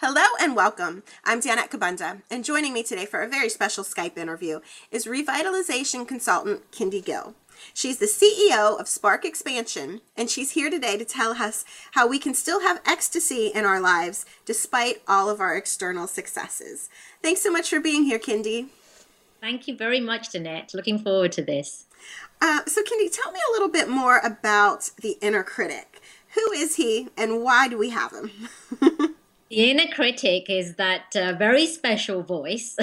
Hello and welcome. I'm Janet Kabunda, and joining me today for a very special Skype interview is revitalization consultant Kindy Gill. She's the CEO of Spark Expansion, and she's here today to tell us how we can still have ecstasy in our lives despite all of our external successes. Thanks so much for being here, Kindy. Thank you very much, Danette. Looking forward to this. So, Kindy, tell me a little bit more about the inner critic. Who is he, and why do we have him? The inner critic is that very special voice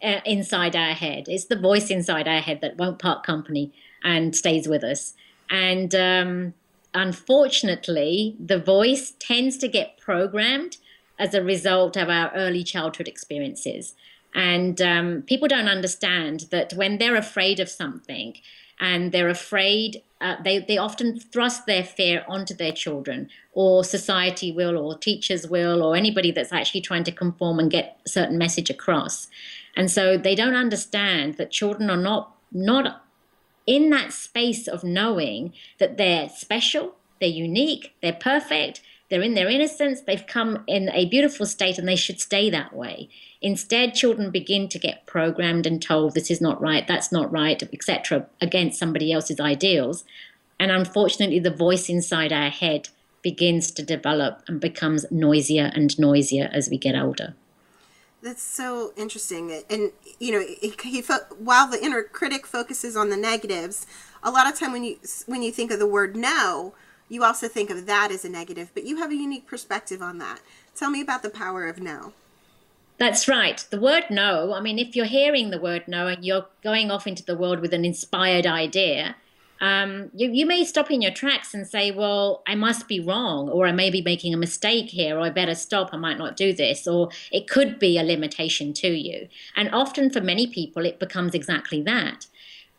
inside our head. It's the voice inside our head that won't part company and stays with us. And unfortunately, the voice tends to get programmed as a result of our early childhood experiences. And people don't understand that when they're afraid of something and they're afraid, they often thrust their fear onto their children, or society will, or teachers will, or anybody that's actually trying to conform and get a certain message across. And so they don't understand that children are not in that space of knowing that they're special, they're unique, they're perfect, they're in their innocence, they've come in a beautiful state and they should stay that way. Instead, children begin to get programmed and told this is not right, that's not right, etc., against somebody else's ideals. And unfortunately, the voice inside our head begins to develop and becomes noisier and noisier as we get older. That's so interesting. And, you know, while the inner critic focuses on the negatives, a lot of time when you think of the word no, you also think of that as a negative, but you have a unique perspective on that. Tell me about the power of no. That's right. The word no, I mean, if you're hearing the word no and you're going off into the world with an inspired idea, you may stop in your tracks and say, well, I must be wrong, or I may be making a mistake here, or I better stop, I might not do this, or it could be a limitation to you. And often for many people, it becomes exactly that.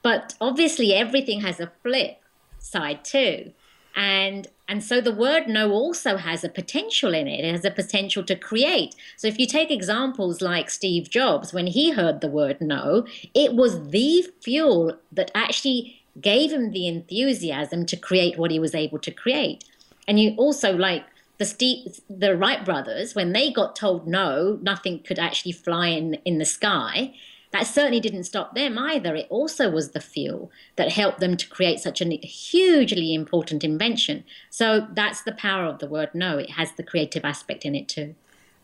But obviously, everything has a flip side too. And so the word no also has a potential in it. It has a potential to create. So if you take examples like Steve Jobs, when he heard the word no, it was the fuel that actually gave him the enthusiasm to create what he was able to create. And you also, like the Wright brothers, when they got told no, nothing could actually fly in the sky, that certainly didn't stop them either. It also was the fuel that helped them to create such a hugely important invention. So that's the power of the word no. It has the creative aspect in it too.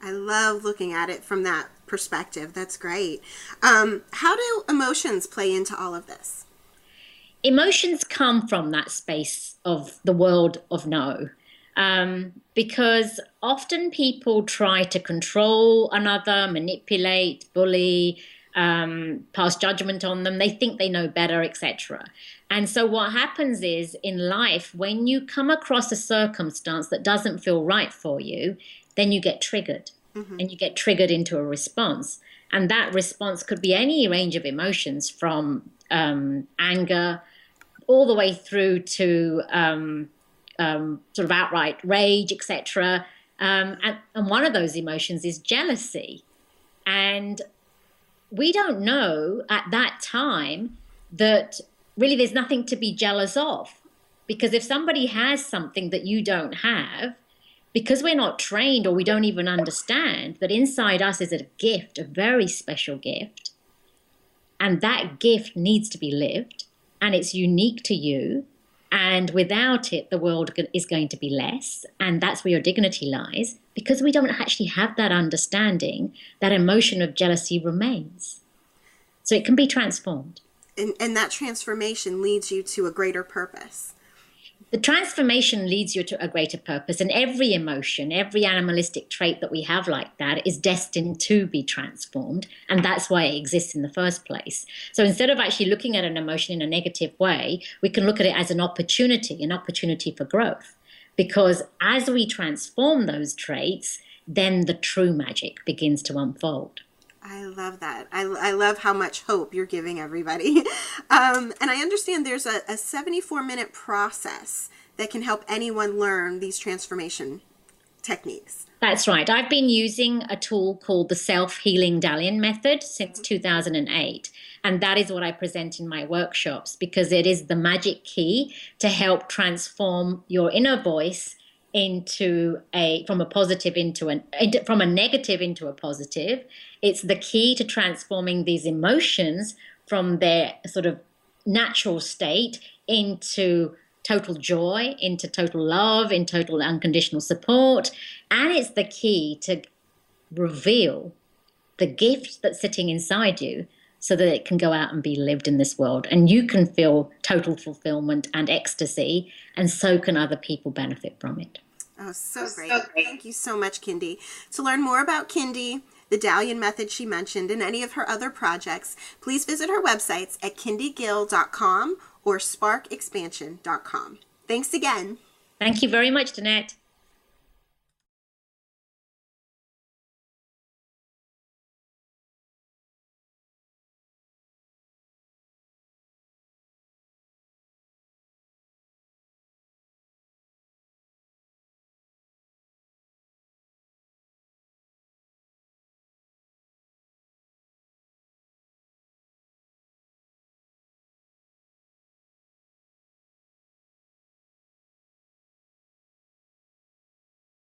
I love looking at it from that perspective. That's great. How do emotions play into all of this? Emotions come from that space of the world of no. Because often people try to control another, manipulate, bully, pass judgment on them. They think they know better, etc. And so what happens is in life, when you come across a circumstance that doesn't feel right for you, then you get triggered. And you get triggered into a response. And that response could be any range of emotions, from anger all the way through to sort of outright rage, etc. And one of those emotions is jealousy. And we don't know at that time that really there's nothing to be jealous of. Because if somebody has something that you don't have, because we're not trained or we don't even understand that inside us is a gift, a very special gift, and that gift needs to be lived, and it's unique to you, and without it, the world is going to be less, and that's where your dignity lies. Because we don't actually have that understanding, that emotion of jealousy remains. So it can be transformed. And that transformation leads you to a greater purpose. The transformation leads you to a greater purpose, and every emotion, every animalistic trait that we have like that is destined to be transformed, and that's why it exists in the first place. So instead of actually looking at an emotion in a negative way, we can look at it as an opportunity for growth. Because as we transform those traits, then the true magic begins to unfold. I love that. I love how much hope you're giving everybody. And I understand there's a 74-minute process that can help anyone learn these transformation techniques. That's right. I've been using a tool called the Self-Healing Dalian Method since 2008. And that is what I present in my workshops, because it is the magic key to help transform your inner voice from a positive from a negative into a positive. It's the key to transforming these emotions from their sort of natural state into total joy, into total love, in total unconditional support. And it's the key to reveal the gift that's sitting inside you so that it can go out and be lived in this world. And you can feel total fulfillment and ecstasy, and so can other people benefit from it. Oh, so great. Thank you so much, Kindy. To learn more about Kindy, the Dalian Method she mentioned, and any of her other projects, please visit her websites at kindygill.com or sparkexpansion.com. Thanks again. Thank you very much, Danette.